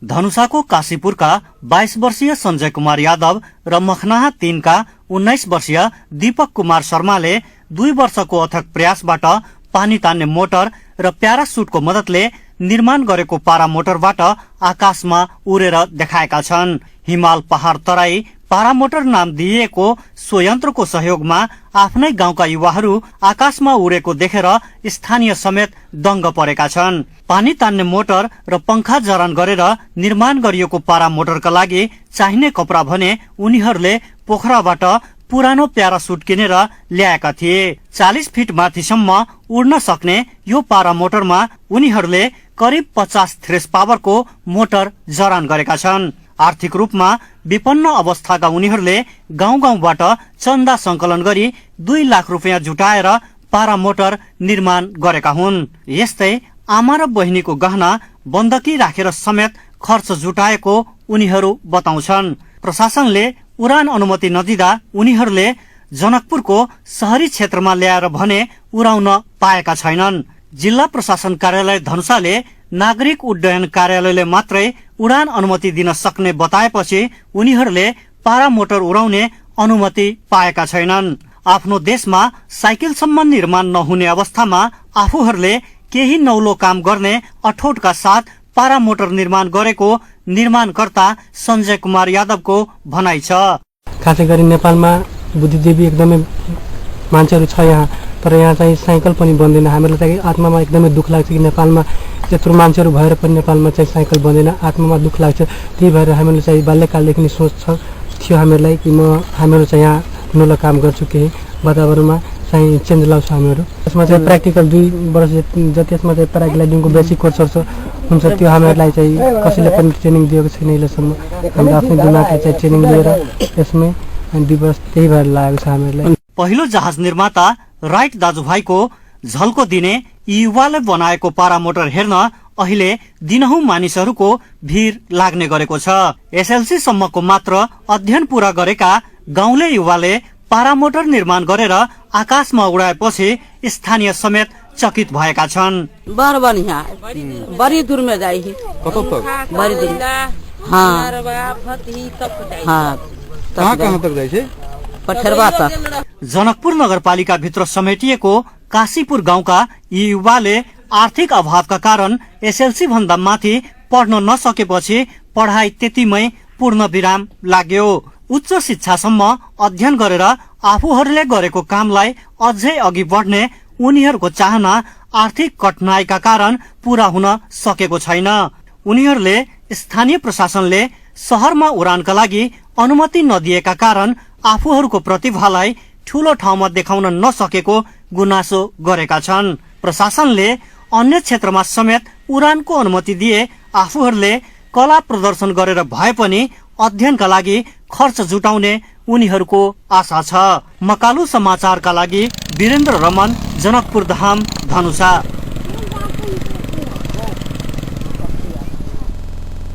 धनुषाको काशीपुरका 22 वर्षीय सञ्जय कुमार यादव र मखनाहा 3 का 19 वर्षीय दीपक कुमार शर्माले 2 वर्षको अथक प्रयासबाट पानी तान्ने मोटर र प्यारासुटको मद्दतले निर्माण गरेको पारा मोटरबाट आकाशमा उडेर देखाएका छन्। हिमाल पहाड तराई पारामोटर नाम दिइएको सो यन्त्रको सहयोगमा आफ्नै गाउँका युवाहरू आकाशमा उडेको देखेर स्थानीय समेत दंग परेका छन्। पानी तान्ने मोटर र पंखा जडान गरेर निर्माण गरिएको पारा मोटरका लागि चाहिने कपडा भने उनीहरूले पोखराबाट पुरानो प्यारासुट किनेर ल्याएका थिए। 40 फिट माथिसम्म उड्न सक्ने यो पारा मोटरमा उनीहरूले करिब 50 थ्रेस पावरको मोटर जडान गरेका छन्। आर्थिक रूपमा विपन्न अवस्थाका उनीहरूले गाउँ गाउँबाट चन्दा संकलन गरी 2 लाख रुपियाँ जुटाएर पारा मोटर निर्माण गरेका हुन्। यस्तै आमा र बहिनीको गहना बन्दकी राखेर समेत खर्च जुटाएको उनीहरू बताउँछन्। प्रशासनले उडान अनुमति नदिँदा उनीहरूले जनकपुरको शहरी क्षेत्रमा ल्याएर भने उडाउन पाएका छैनन्। जिल्ला प्रशासन कार्यालय धनुषाले नागरिक उड्डयन कार्यालयले मात्रै उडान अनुमति दिन सक्ने बताएपछि उनीहरूले पारा मोटर उडाउने अनुमति पाएका छैनन्। आफ्नो देशमा साइकलसम्म निर्माण नहुने अवस्थामा आफूहरूले केही नौलो काम गर्ने अठोटका साथ पारा मोटर निर्माण गरेको निर्माणकर्ता सञ्जय कुमार यादवको भनाइ छ। खासै गरी नेपालमा बुद्धिदेवी एकदमै मान्छेहरू छ यहाँ, तर यहाँ चाहिँ साइकल पनि बन्दैन। हामीलाई चाहिँ आत्मामा एकदमै दुःख लाग्छ कि नेपालमा त्यत्रो मान्छेहरू भएर पनि नेपालमा चाहिँ साइकल बन्दैन। आत्मामा दुःख लाग्छ। त्यही भएर हामीले चाहिँ बाल्यकालदेखि नै सोच थियो हामीहरूलाई कि हामीहरू चाहिँ यहाँ नौलो काम गर्छु, केही वातावरणमा चाहिँ चेन्ज ल्याउँछ हामीहरू। यसमा चाहिँ प्र्याक्टिकल 2 वर्ष जति यसमा चाहिँ प्याराग्लाइडिङको बेसिक कोर्सहरू हुन्छ त्यो हामीहरूलाई चाहिँ कसैले पनि ट्रेनिङ दिएको छैन अहिलेसम्म। हामीले आफ्नै दिमागले चाहिँ ट्रेनिङ लिएर यसमै 2 वर्ष त्यही भएर लागेको छ हामीहरूलाई। पहिलो जहाज निर्माता राइट दाजुभाइको झल्को दिने युवाले बनाएको पारा मोटर हेर्न अहिले दिनहुँ मानिसहरूको भीड़ लाग्ने गरेको छ। एसएलसी सम्मको मात्र अध्ययन पूरा गरेका गाउँले युवाले पारा मोटर निर्माण गरेर आकाशमा उडाएपछि स्थानीय समेत चकित भएका छन्। बड़ी दूर में जाई है, बड़ी दूर। कहाँ तक जाई छे? पठरवा तक। जनकपुर नगरपालिका भित्र समेटिएको काशीपुर गाउँका यी युवाले आर्थिक अभावका कारण एसएलसी भन्दा माथि पढ्न नसकेपछि पढाइ त्यतिमै पूर्ण विराम लाग्यो। उच्च शिक्षासम्म अध्ययन गरेर आफूहरूले गरेको कामलाई अझै अघि बढ्ने उनीहरूको चाहना आर्थिक कठिनाइका कारण पूरा हुन सकेको छैन। उनीहरूले स्थानीय प्रशासनले शहरमा उडानका लागि अनुमति नदिएका कारण आफूहरूको प्रतिभालाई ठूलो ठाउँमा देखाउन नसकेको गुनासो गरेका छन्। प्रशासनले अन्य क्षेत्रमा समेत उडानको अनुमति दिए आफूहरूले कला प्रदर्शन गरेर भए पनि अध्ययनका लागि खर्च जुटाउने उनीहरूको आशा छ। मकालु समाचारका लागि वीरेन्द्र रमन, जनकपुर धाम, धनुषा।